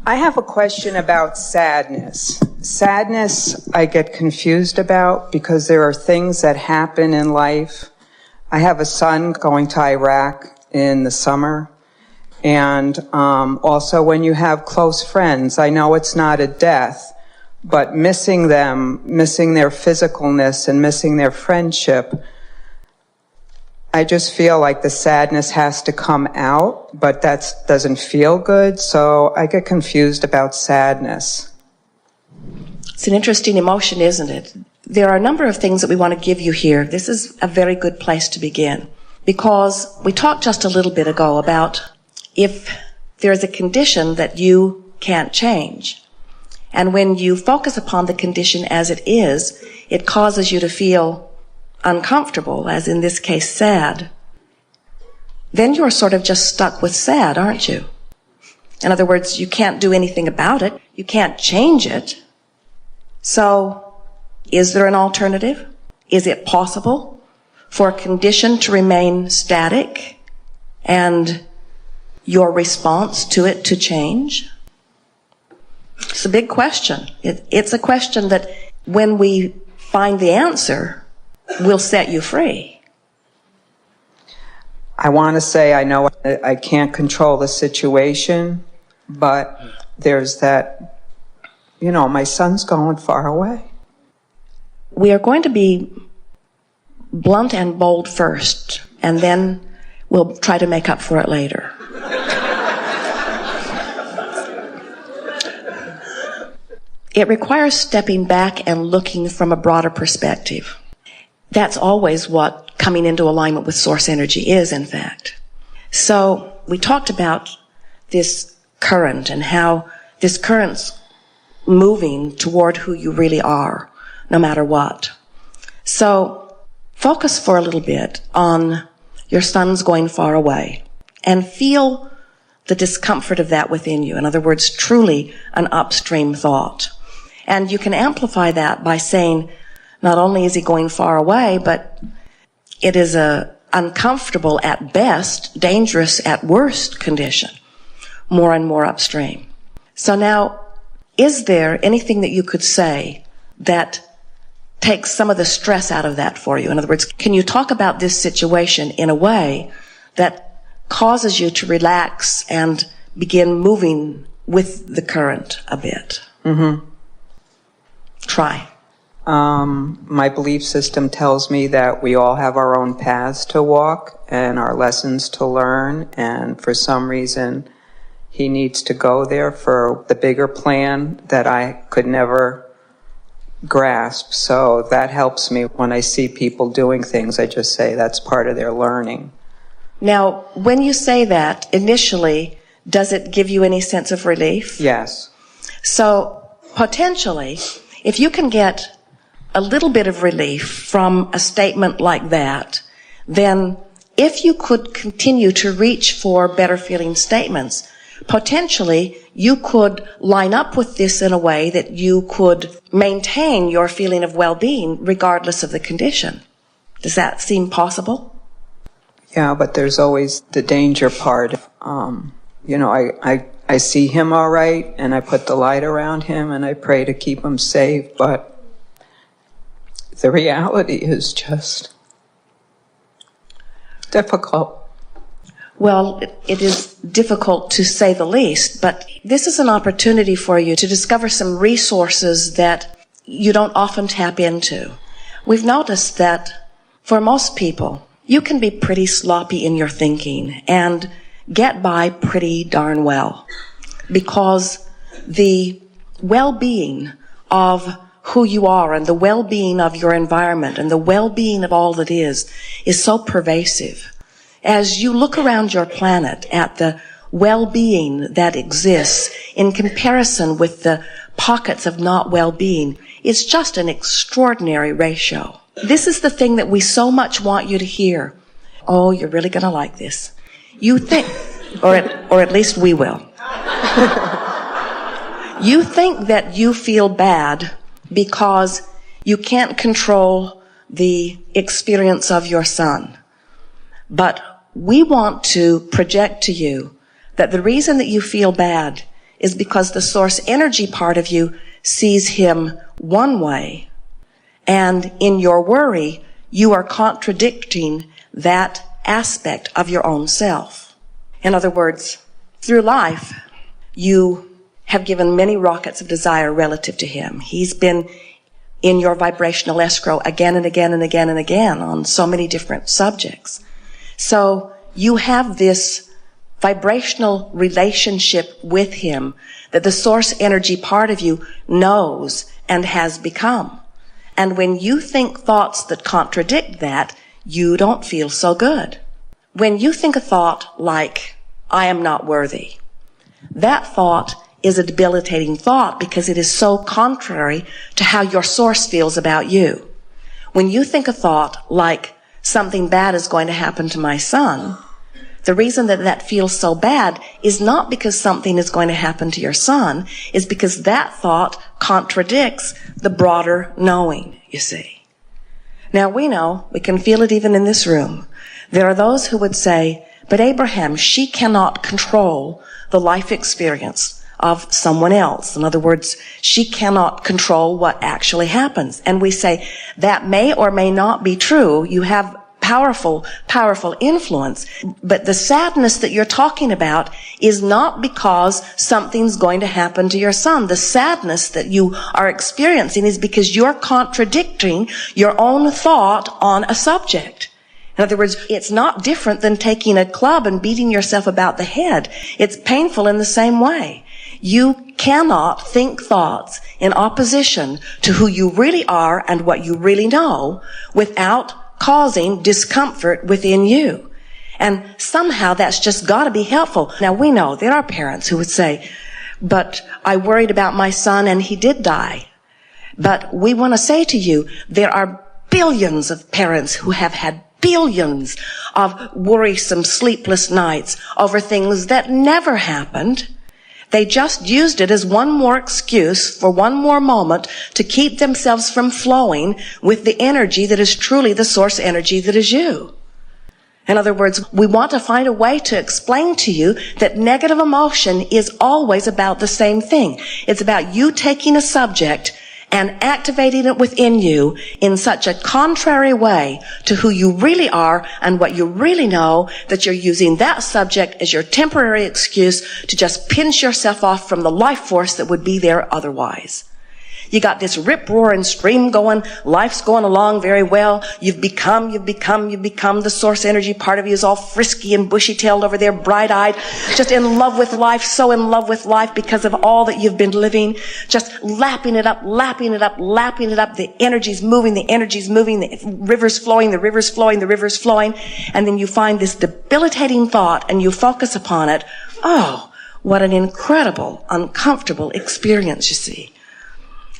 I have a question about sadness. Sadness I get confused about because there are things that happen in life. I have a son going to Iraq in the summer. And also when you have close friends, I know it's not a death, but missing them, missing their physicalness and missing their friendship, I just feel like the sadness has to come out, but that doesn't feel good, so I get confused about sadness. It's an interesting emotion, isn't it? There are a number of things that we want to give you here. This is a very good place to begin, because we talked just a little bit ago about if there is a condition that you can't change, and when you focus upon the condition as it is, it causes you to feel uncomfortable, as in this case sad, then you're sort of just stuck with sad, aren't you? In other words, you can't do anything about it. You can't change it. So, is there an alternative? Is it possible for a condition to remain static and your response to it to change? It's a big question. It's a question that when we find the answer, will set you free. I want to say I know I can't control the situation, but there's that, my son's going far away. We are going to be blunt and bold first, and then we'll try to make up for it later. It requires stepping back and looking from a broader perspective. That's always what coming into alignment with source energy is, in fact. So we talked about this current and how this current's moving toward who you really are, no matter what. So focus for a little bit on your son's going far away and feel the discomfort of that within you. In other words, truly an upstream thought. And you can amplify that by saying, not only is he going far away, but it is a uncomfortable at best, dangerous at worst condition, more and more upstream. So now, is there anything that you could say that takes some of the stress out of that for you? In other words, can you talk about this situation in a way that causes you to relax and begin moving with the current a bit? Mm-hmm. Try. My belief system tells me that we all have our own paths to walk and our lessons to learn, and for some reason he needs to go there for the bigger plan that I could never grasp. So that helps me when I see people doing things. I just say that's part of their learning. Now, when you say that, initially, does it give you any sense of relief? Yes. So, potentially, if you can get a little bit of relief from a statement like that, then if you could continue to reach for better feeling statements, potentially you could line up with this in a way that you could maintain your feeling of well-being regardless of the condition. Does that seem possible? Yeah, but there's always the danger part. I see him all right, and I put the light around him, and I pray to keep him safe, but the reality is just difficult. Well, it is difficult to say the least, but this is an opportunity for you to discover some resources that you don't often tap into. We've noticed that for most people, you can be pretty sloppy in your thinking and get by pretty darn well, because the well-being of who you are and the well-being of your environment and the well-being of all that is so pervasive. As you look around your planet at the well-being that exists in comparison with the pockets of not well-being, it's just an extraordinary ratio. This is the thing that we so much want you to hear. Oh, you're really going to like this. You think, or at least we will. You think that you feel bad because you can't control the experience of your son. But we want to project to you that the reason that you feel bad is because the source energy part of you sees him one way, and in your worry, you are contradicting that aspect of your own self. In other words, through life, you have given many rockets of desire relative to him. He's been in your vibrational escrow again and again and again and again on so many different subjects. So you have this vibrational relationship with him that the source energy part of you knows and has become. And when you think thoughts that contradict that, you don't feel so good. When you think a thought like, I am not worthy, that thought is a debilitating thought because it is so contrary to how your source feels about you. When you think a thought like, something bad is going to happen to my son, the reason that that feels so bad is not because something is going to happen to your son, is because that thought contradicts the broader knowing, you see. Now we know, we can feel it even in this room. There are those who would say, but Abraham, she cannot control the life experience of someone else. In other words, she cannot control what actually happens. And we say, that may or may not be true. You have powerful influence. But the sadness that you're talking about is not because something's going to happen to your son. The sadness that you are experiencing is because you're contradicting your own thought on a subject. In other words, it's not different than taking a club and beating yourself about the head. It's painful in the same way. You cannot think thoughts in opposition to who you really are and what you really know without causing discomfort within you. And somehow that's just got to be helpful. Now we know there are parents who would say, but I worried about my son and he did die. But we want to say to you, there are billions of parents who have had billions of worrisome, sleepless nights over things that never happened. They just used it as one more excuse for one more moment to keep themselves from flowing with the energy that is truly the source energy that is you. In other words, we want to find a way to explain to you that negative emotion is always about the same thing. It's about you taking a subject and activating it within you in such a contrary way to who you really are and what you really know, that you're using that subject as your temporary excuse to just pinch yourself off from the life force that would be there otherwise. You got this rip-roaring stream going, life's going along very well. You've become the source energy part of you is all frisky and bushy-tailed over there, bright-eyed, just in love with life, so in love with life because of all that you've been living, just lapping it up. The energy's moving, the river's flowing, and then you find this debilitating thought and you focus upon it. Oh, what an incredible, uncomfortable experience, you see.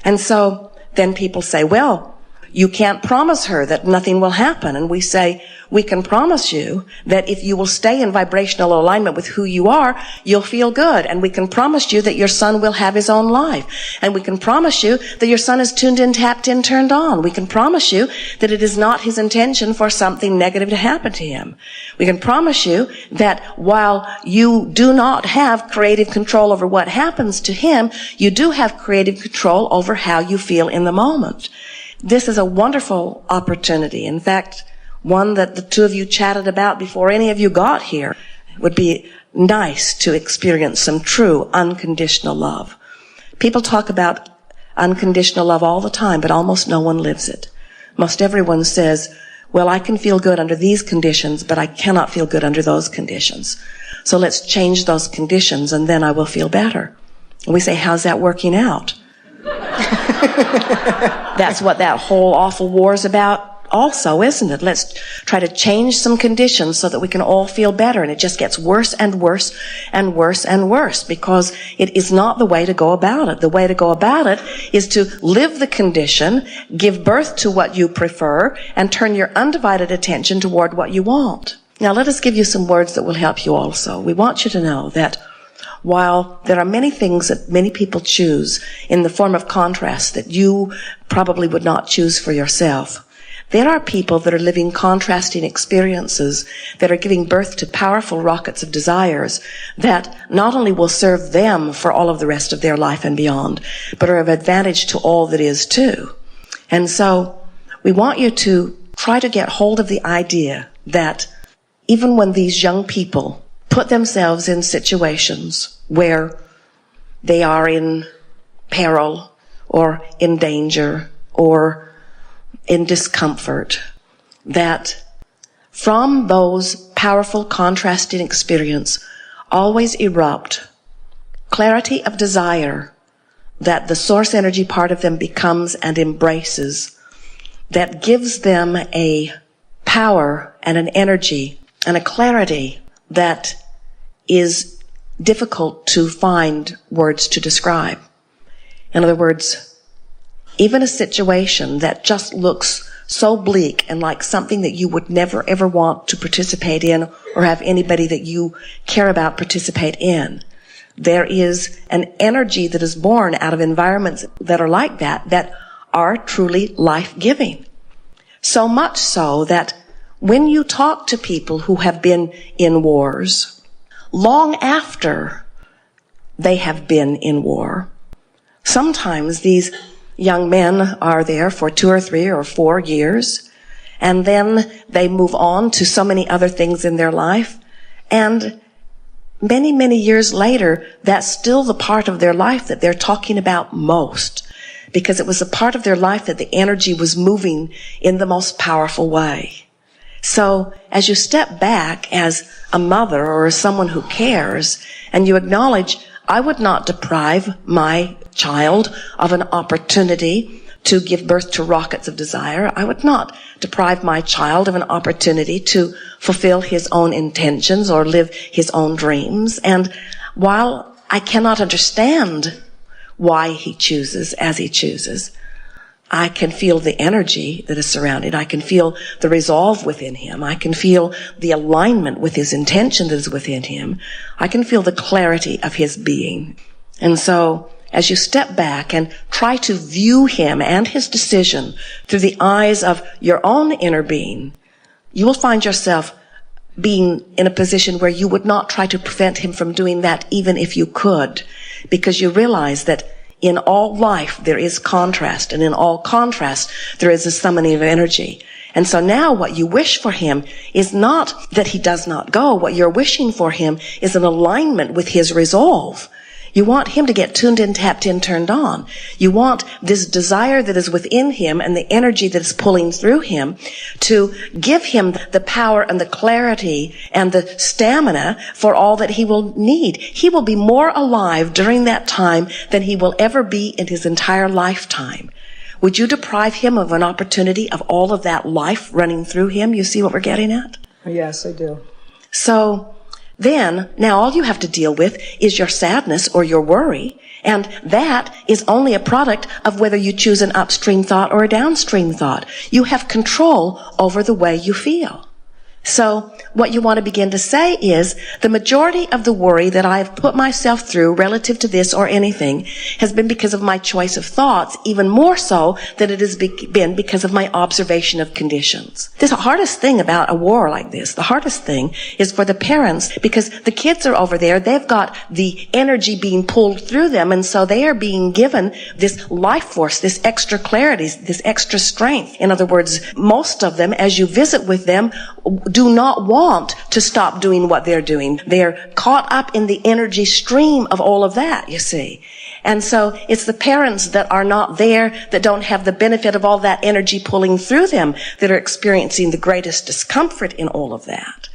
And so then people say, well, you can't promise her that nothing will happen. And we say, we can promise you that if you will stay in vibrational alignment with who you are, you'll feel good. And we can promise you that your son will have his own life. And we can promise you that your son is tuned in, tapped in, turned on. We can promise you that it is not his intention for something negative to happen to him. We can promise you that while you do not have creative control over what happens to him, you do have creative control over how you feel in the moment. This is a wonderful opportunity. In fact, one that the two of you chatted about before any of you got here. It would be nice to experience some true unconditional love. People talk about unconditional love all the time, but almost no one lives it. Most everyone says, well, I can feel good under these conditions, but I cannot feel good under those conditions. So let's change those conditions and then I will feel better. And we say, how's that working out? That's what that whole awful war is about also, isn't it? Let's try to change some conditions so that we can all feel better. And it just gets worse and worse and worse and worse because it is not the way to go about it. The way to go about it is to live the condition, give birth to what you prefer, and turn your undivided attention toward what you want. Now let us give you some words that will help you also. We want you to know that while there are many things that many people choose in the form of contrast that you probably would not choose for yourself, There are people that are living contrasting experiences that are giving birth to powerful rockets of desires that not only will serve them for all of the rest of their life and beyond, but are of advantage to all that is too. And so we want you to try to get hold of the idea that even when these young people put themselves in situations where they are in peril or in danger or in discomfort, that from those powerful contrasting experience always erupt clarity of desire that the source energy part of them becomes and embraces, that gives them a power and an energy and a clarity that is difficult to find words to describe. In other words, even a situation that just looks so bleak and like something that you would never ever want to participate in or have anybody that you care about participate in, there is an energy that is born out of environments that are like that, that are truly life-giving. So much so that when you talk to people who have been in wars, long after they have been in war, sometimes these young men are there for 2 or 3 or 4 years, and then they move on to so many other things in their life, and many, many years later, that's still the part of their life that they're talking about most, because it was a part of their life that the energy was moving in the most powerful way. So as you step back as a mother or as someone who cares, and you acknowledge, I would not deprive my child of an opportunity to give birth to rockets of desire. I would not deprive my child of an opportunity to fulfill his own intentions or live his own dreams. And while I cannot understand why he chooses as he chooses, I can feel the energy that is surrounded. I can feel the resolve within him. I can feel the alignment with his intention that is within him. I can feel the clarity of his being. And so, as you step back and try to view him and his decision through the eyes of your own inner being, you will find yourself being in a position where you would not try to prevent him from doing that even if you could, because you realize that in all life there is contrast, and in all contrast there is a summoning of energy. And so now what you wish for him is not that he does not go. What you're wishing for him is an alignment with his resolve. You want him to get tuned in, tapped in, turned on. You want this desire that is within him and the energy that is pulling through him to give him the power and the clarity and the stamina for all that he will need. He will be more alive during that time than he will ever be in his entire lifetime. Would you deprive him of an opportunity of all of that life running through him? You see what we're getting at? Yes, I do. So then, now all you have to deal with is your sadness or your worry, and that is only a product of whether you choose an upstream thought or a downstream thought. You have control over the way you feel. So what you want to begin to say is, the majority of the worry that I've put myself through relative to this or anything has been because of my choice of thoughts, even more so than it has been because of my observation of conditions. The hardest thing about a war like this, the hardest thing is for the parents, because the kids are over there, they've got the energy being pulled through them, and so they are being given this life force, this extra clarity, this extra strength. In other words, most of them, as you visit with them, do not want to stop doing what they're doing. They're caught up in the energy stream of all of that, you see. And so it's the parents that are not there, that don't have the benefit of all that energy pulling through them, that are experiencing the greatest discomfort in all of that.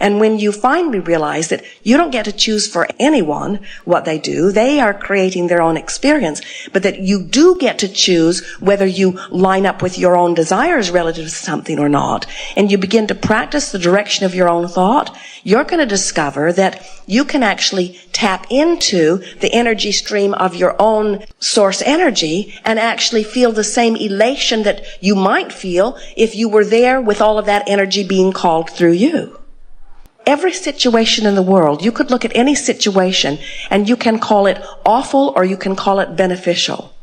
And when you finally realize that you don't get to choose for anyone what they do, they are creating their own experience, but that you do get to choose whether you line up with your own desires relative to something or not, and you begin to practice the direction of your own thought, you're going to discover that you can actually tap into the energy stream of your own source energy and actually feel the same elation that you might feel if you were there with all of that energy being called through you. Every situation in the world, you could look at any situation and you can call it awful or you can call it beneficial.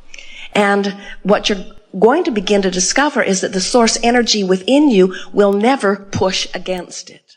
And what you're going to begin to discover is that the source energy within you will never push against it.